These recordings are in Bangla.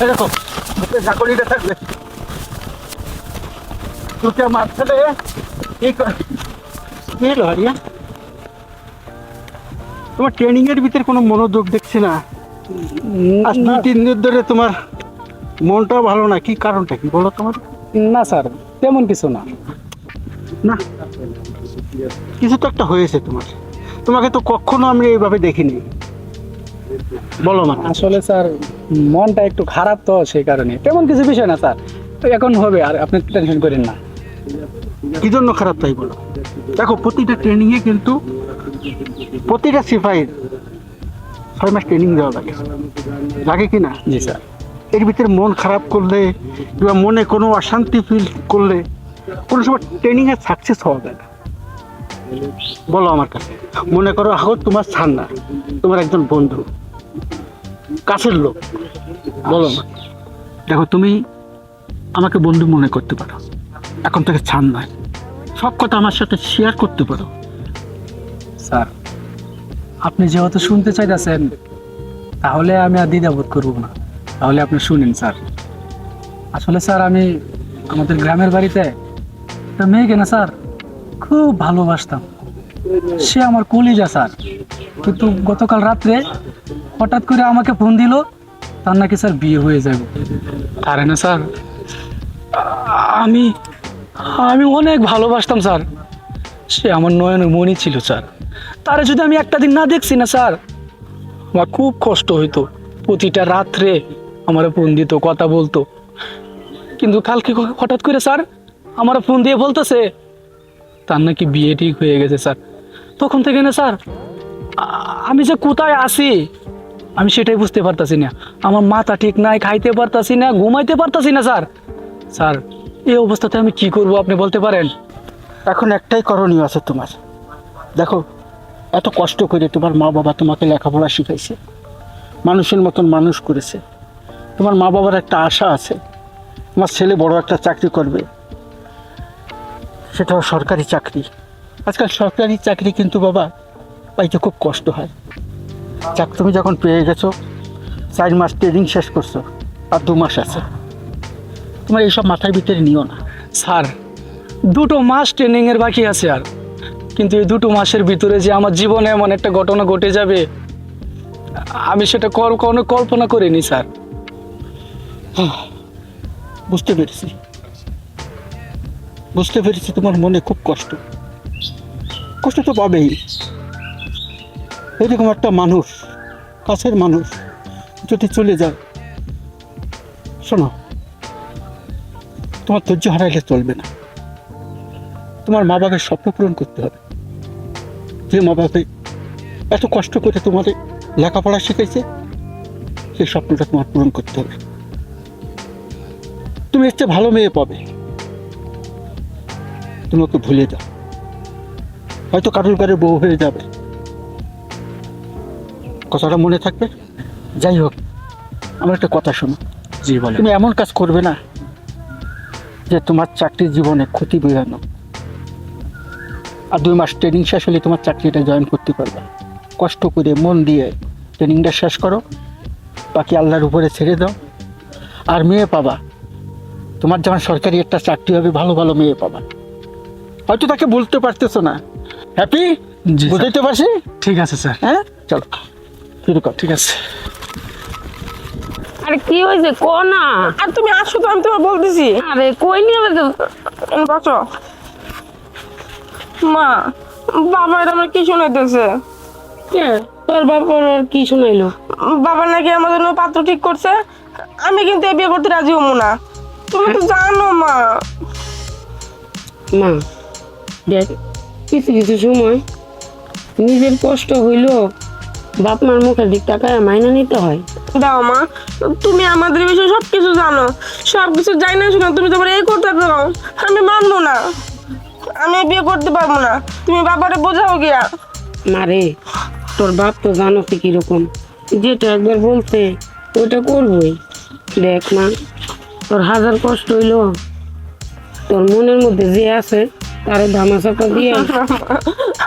দেখো চাকরিটা থাকবে তোকে আমার ছেলে কি হলো হারিয়া? তোমার ট্রেনিং এর ভিতরে কোনো মনোযোগ দেখছি না। আজ 2-3 দিন ধরে তোমার মনটাও ভালো না, কি কারণটা কি বলো তোমার? না স্যার, তেমন কিছু না। না কিছু তো একটা হয়েছে তোমার, তোমাকে তো কখনো আমি এইভাবে দেখিনি, বলো না। আসলে স্যার মনটা একটু খারাপ, তো সেই কারণে তেমন কিছু বিষয় না স্যার। তো এখন হবে, আর আপনি টেনশন করেন না। কি জন্য খারাপ তাই বলো। দেখো প্রতিটা ট্রেনিংয়ে কিন্তু প্রতিটা সিপাহীর 6 মাস ট্রেনিং দেওয়া লাগে, লাগে কি না? জি স্যার। এর ভিতরে মন খারাপ করলে কিংবা মনে কোনো অশান্তি ফিল করলে কোনো সময় ট্রেনিংয়ে সাকসেস হওয়া যায় না, বলো আমার কাছে। মনে করো এখন তোমার ছাড় না, তোমার একজন বন্ধু কাছের লোক, বলো না। দেখো তুমি আমাকে বন্ধু মনে করতে পারো, এখন থেকে ছাড় নয়, সব কথা আমার সাথে শেয়ার করতে পারো। স্যার আপনি যেহেতু শুনতে চাইতেছেন, তাহলে আমি আর দ্বিধাবোধ করবো না, তাহলে আপনি শুনেন স্যার। আসলে স্যার আমি আমাদের গ্রামের বাড়িতে একটা মেয়েকে না স্যার খুব ভালোবাসতাম, সে আমার কলিজা স্যার। কিন্তু গতকাল রাত্রে হঠাৎ করে আমাকে ফোন দিল, তার নাকি স্যার বিয়ে হয়ে যাবে। আরে না স্যার, আমি আমি অনেক ভালোবাসতাম স্যার, সে আমার নয়নের মণি ছিল স্যার। তারে যদি আমি একটা দিন না দেখছি না স্যার, আমার খুব কষ্ট হইতো। প্রতিটা রাত্রে আমার ফোন দিত, কথা বলতো। কিন্তু কালকে হঠাৎ করে স্যার আমার ফোন দিয়ে বলতেছে তার নাকি বিয়ে ঠিক হয়ে গেছে স্যার। তখন থেকে না স্যার আমি যে কোথায় আছি আমি সেটাই বুঝতে পারতাছি না। আমার মাথা ঠিক নাই, খাইতে পারতাছি না, ঘুমাইতে পারতাছি না স্যার। স্যার এই অবস্থাতে আমি কি করব আপনি বলতে পারেন? এখন একটাই করণীয় আছে তোমার। দেখো এত কষ্ট করে তোমার মা বাবা তোমাকে লেখাপড়া শিখাইছে, মানুষের মতন মানুষ করেছে, তোমার মা বাবার একটা আশা আছে তোমার ছেলে বড় একটা চাকরি করবে, সেটাও সরকারি চাকরি। আজকাল সরকারি চাকরি কিন্তু বাবা পাইতে খুব কষ্ট হয়। যাক তুমি যখন পেয়ে গেছো, 4 মাস ট্রেনিং শেষ করছো, আর 2 মাস আছে, তোমার এইসব মাথার ভিতরে নিও না। স্যার 2 মাস ট্রেনিং এর বাকি আছে আর, কিন্তু এই 2 মাসের ভিতরে যে আমার জীবনে এমন একটা ঘটনা ঘটে যাবে আমি সেটা কখনো কল্পনা করিনি স্যার। বুঝতে পেরেছি, বুঝতে পেরেছি তোমার মনে খুব কষ্ট, কষ্ট তো পাবেই। এরকম একটা মানুষ, কাছের মানুষ যদি চলে যায়, শোনো তোমার ধৈর্য হারাইলে চলবে না। তোমার মা বাবার স্বপ্ন পূরণ করতে হবে। যে মা বাবা এত কষ্ট করে তোমাদের লেখাপড়া শিখাইছে, সেই স্বপ্নটা তোমার পূরণ করতে হবে। তুমি এর চেয়ে ভালো মেয়ে পাবে, তুমি ওকে ভুলে যাও, হয়তো কারুর ঘরে বউ হয়ে যাবে, কথাটা মনে থাকবে। যাই হোক, আমার একটা কথা শোনো। জি বলেন। তুমি এমন কাজ করবে না যে তোমার চাকরির জীবনে ক্ষতি বোঝানো। আর 2 মাস ট্রেনিং শেষ হলে তোমার চাকরিটা জয়েন করতে পারবে। কষ্ট করে মন দিয়ে ট্রেনিংটা শেষ করো, বাকি আল্লাহর উপরে ছেড়ে দাও। আর মেয়ে পাবা, তোমার যেমন সরকারি একটা চাকরি হবে, ভালো ভালো মেয়ে পাবা। হয়তো তাকে বলতে পারতেছো না। হ্যাপি? জি স্যার। বুঝতে পারছি। ঠিক আছে স্যার। হ্যাঁ চলো শুরু কর। ঠিক আছে। আরে কি হয়েছে কো না। আর তুমি আসো তো, আমি তোমার বলতেছি। আরে কই নিয়ে বসো। মা, বাবা এটা আমার কি শোনাইতেছে? তোর বাবার আর কি শুনাইলো? বাবা নাকি আমার জন্য পাত্র ঠিক করছে, আমি কিন্তু এই বিয়ে করতে রাজি হবো না। তুমি তো জানো মা। মা দেখ, কিছু কিছু সময় নিজের কষ্ট হইলো বাপ মার মুখের দিক তাকায় মাইনা নিতে হয়। দাও মা, তুমি আমাদের বিষয়ে সবকিছু জানো, সবকিছু জানি না শোনো তুমি তোমার এই করতে দাও। আমি মানবো না, আমি এই বিয়ে করতে পারবো না। তুমি বাবারে বোঝাও গিয়া। মারে তোর বাপ তো জানো কি কিরকম, যেটা একবার বলছে ওটা করবই। দেখ মা, তোর হাজার কষ্ট হইলো, তোর মনের মধ্যে যে আছে তারে ধামাচাপা দিয়ে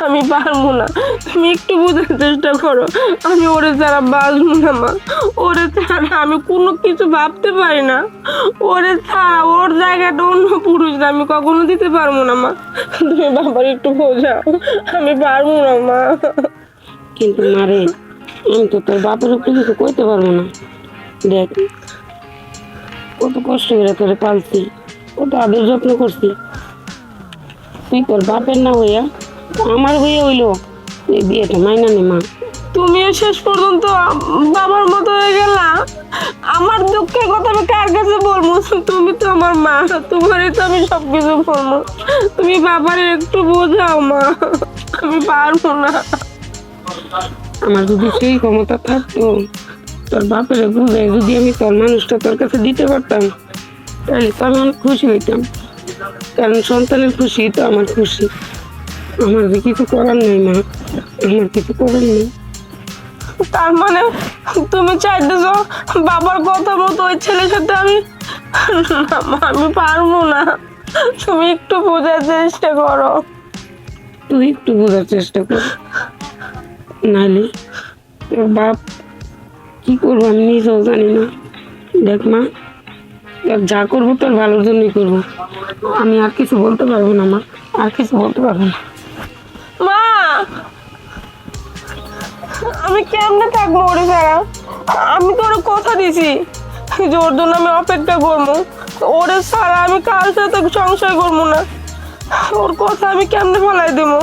আমি পারবো না, তুমি একটু বোঝার চেষ্টা করো। আমি ওরে ছাড়া বাঁচবো না মা, ওরে ছাড়া আমি কোনো কিছু ভাবতে পারি না। ওরে ছাড়া ওর জায়গাটা অন্য পুরুষরা আমি কখনো দিতে পারবো না মা, তুমি বাবার একটু বোঝাও, আমি পারবো না মা। কিন্তু মারে, আমি তো তোর বাপের উপরে কিছু কইতে পারবো না। দেখ, কত কষ্ট করে তোরে পালছি, কত আদর যত্ন করছি, তুই তোর বাপের না হইয়া আমার হয়ে হইলো এই বিয়েটা মাইনা নে মা। তুমিও শেষ পর্যন্ত বাবার মতো হয়ে গেলা। আমার দুঃখের কথা আমি কার কাছে বলবো? তুমি তো আমার মা, তোমারই তো আমি সবকিছু বলবো। তুমি বাবারে একটু বোঝাও মা, আমি পারবো না। আমার যদি সেই ক্ষমতা থাকতো, তোর বাপের বুঝাই যদি আমি তোর মানুষটা তোর কাছে দিতে পারতাম, তাহলে তো আমি অনেক খুশি হইতাম। কারণ সন্তানের খুশি তো আমার খুশি। আমার যে কিছু করার নেই মা, আমার কিছু করার নেই। তার মানে তুমি চাইতেছো বাবার কথা মতো ওই ছেলের সাথে আমি, না মা, আমি পারবো না। তুমি একটু বোঝার চেষ্টা করো। তুই একটু বোঝার চেষ্টা কর, নাহলে তোর বাপ কি করবো আমি নিজেও জানি না। দেখ মা, তোর যা করবো তোর ভালোর জন্যই করবো। আমি আর কিছু বলতে পারবো না মা, আর কিছু বলতে পারবো না। মা, আমি কেমনে থাকবো ওরে ছাড়া? আমি তো ওর কথা দিছি যে ওর জন্য আমি অপেক্ষা করবো। ওরে ছাড়া আমি কার সাথে সংশয় করবো না। ওর কথা আমি কেমনে ফেলাই দেবো?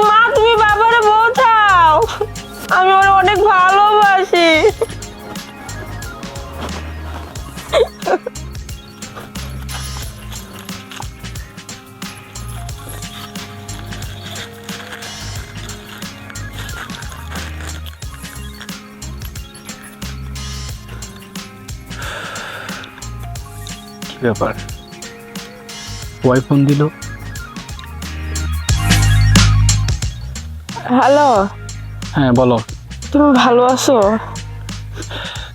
মা, তুমি বাবারে বোঝাও, আমি ওরে অনেক ভালোবাসি। কি ব্যাপার, ওয়াই ফোন দিল? হ্যালো, হ্যাঁ বলো। তুমি ভালো আছো?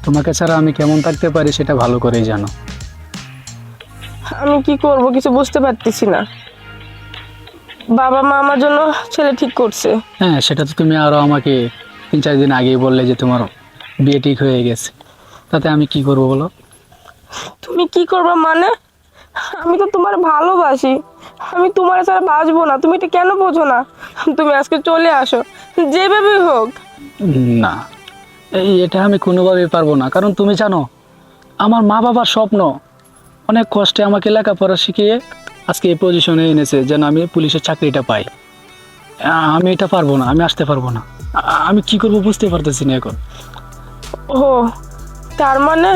তোমাকে ছাড়া আমি কেমন থাকতে পারি সেটা ভালো করেই জানো। আমি কি করব কিছু বুঝতে পারতেছি না। বাবা মা আমার জন্য ছেলে ঠিক করছে। হ্যাঁ, সেটা তো তুমি আরো আমাকে 3-4 দিন আগেই বললে যে তোমার বিয়ে ঠিক হয়ে গেছে। তাতে আমি কি করব বলো? তুমি কি করবা মানে? আমি তো তোমার ভালোবাসি, আমি তোমার ছাড়া বাঁচবো না। তুমি এটা কেন বোঝো না? তুমি আজকে চলে আসো, যেভাবেই হোক। না, এটা আমি কোনোভাবেই পারবো না। কারণ তুমি জানো, আমার মা বাবার স্বপ্ন অনেক কষ্টে আমাকে লেখাপড়া শিখিয়ে আজকে এই পজিশনে এনেছে যেন আমি পুলিশের চাকরিটা পাই। আমি এটা পারবো না, আমি আসতে পারবো না। আমি কি করব বুঝতে পারতেছি না এখন। ও, তার মানে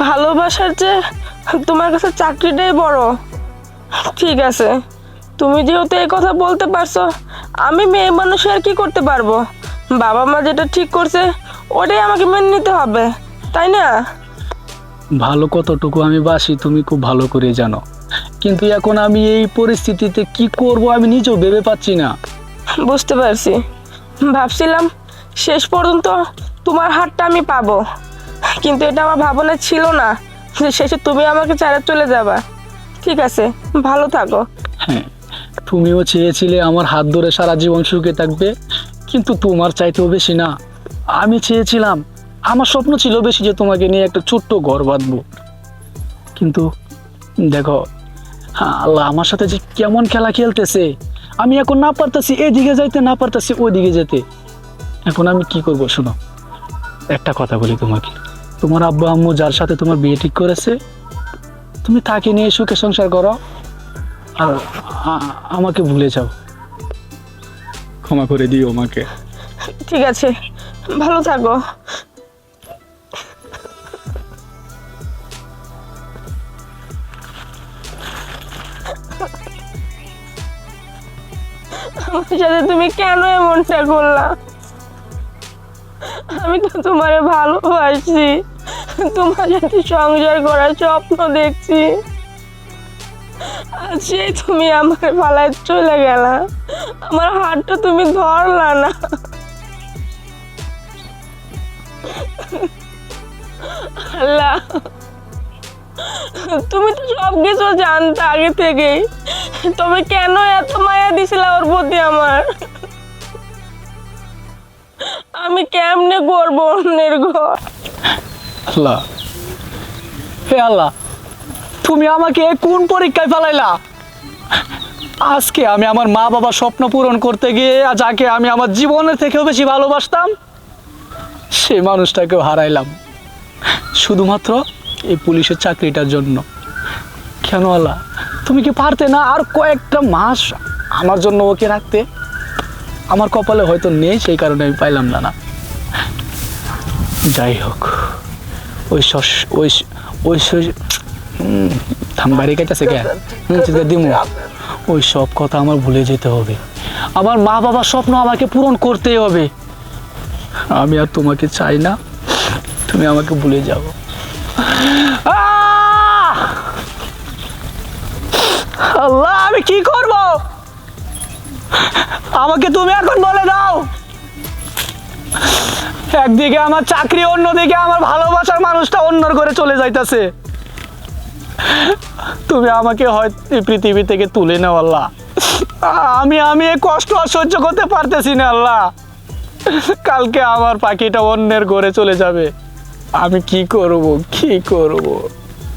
ভালোবাসার যে তোমার কাছে চাকরিটাই বড়। ঠিক আছে, তুমি যেহেতু এই কথা বলতে পারছো, আমি মেয়ে মানুষে আর কি করতে পারবো? বাবা মা যেটা ঠিক করছে ওটাই আমাকে মেনে নিতে হবে, তাই না? ভালো কতটুকু আমি বাসি তুমি খুব ভালো করে জানো, কিন্তু এখন আমি এই পরিস্থিতিতে কি করব আমি নিজেও ভেবে পাচ্ছি না। বুঝতে পারছি, ভাবছিলাম শেষ পর্যন্ত তোমার হাতটা আমি পাবো, কিন্তু এটা আমার ভাবনা ছিল না যে শেষে তুমি আমাকে ছেড়ে চলে যাবা। ঠিক আছে, ভালো থাকো। হ্যাঁ, তুমিও চেয়েছিলে আমার হাত ধরে সারা জীবন সুখে থাকবে, কিন্তু তোমার চাইতেও বেশি না। আমি চেয়েছিলাম, আমার স্বপ্ন ছিল বেশি যে তোমাকে নিয়ে একটা ছোট্ট ঘর বাঁধবো। কিন্তু দেখো, আল্লাহ আমার সাথে যে কেমন খেলা খেলতেছে। আমি এখন না পারতেছি এদিকে যাইতে, না পারতেছি ওইদিকে যেতে। এখন আমি কি করব? শোনো, একটা কথা বলি তোমাকে, তোমার আব্বু আম্মু যার সাথে তোমার বিয়ে ঠিক করেছে, তুমি তাকে নিয়ে সুখে সংসার করো, আর আমাকে ভুলে যাও। ক্ষমা করে দিও আমাকে। ঠিক আছে, ভালো থাকো। আমার সাথে তুমি কেন এমনটা করলা? আমি তো তোমারে ভালোবাসি, তোমার সাথে সংসার করার স্বপ্ন দেখছি, আর সেই তুমি আমার পালায় চলে গেলা, আমার হাতটা তুমি ধরলা না। আল্লাহ, তুমি তো সব কিছু জানতে আগে থেকেই, তবে কেন এত মায়া দিছিল ওর প্রতি আমার? আমি কেমনে করবো অন্যের ঘর? আল্লাহ, হে আল্লাহ, তুমি আমাকে কোন পরীক্ষায় ফেলাইলা? আজকে আমি আমার মা বাবার স্বপ্ন পূরণ করতে গিয়ে যাকে আমি আমার জীবনের থেকেও বেশি ভালোবাসতাম সেই মানুষটাকেও হারাইলাম শুধুমাত্র এই পুলিশের চাকরিটার জন্য। কেন আল্লাহ, তুমি কি পারতে না আর কয়েকটা মাস আমার জন্য ওকে রাখতে? আমার কপালে হয়তো নেই, সেই কারণে আমি পাইলাম না। যাই হোক, বাড়ি কাছে দিমু ওই সব কথা আমার ভুলে যেতে হবে। আমার মা বাবার স্বপ্ন আমাকে পূরণ করতেই হবে। আমি আর তোমাকে চাই না, তুমি আমাকে ভুলে যাও। আল্লাহ, আমি কি করব? আমাকে তুমি এখন বলে দাও। একদিকে আমার চাকরি, অন্যদিকে আমার ভালোবাসার মানুষটা অন্যর ঘরে চলে যাইতেছে। তুমি আমাকে হয়তো এই পৃথিবী থেকে তুলে নাও আল্লাহ। আমি এই কষ্ট আর সহ্য করতে পারতেছি না আল্লাহ। কালকে আমার পাখিটা অন্যের ঘরে চলে যাবে, আমি কি করব?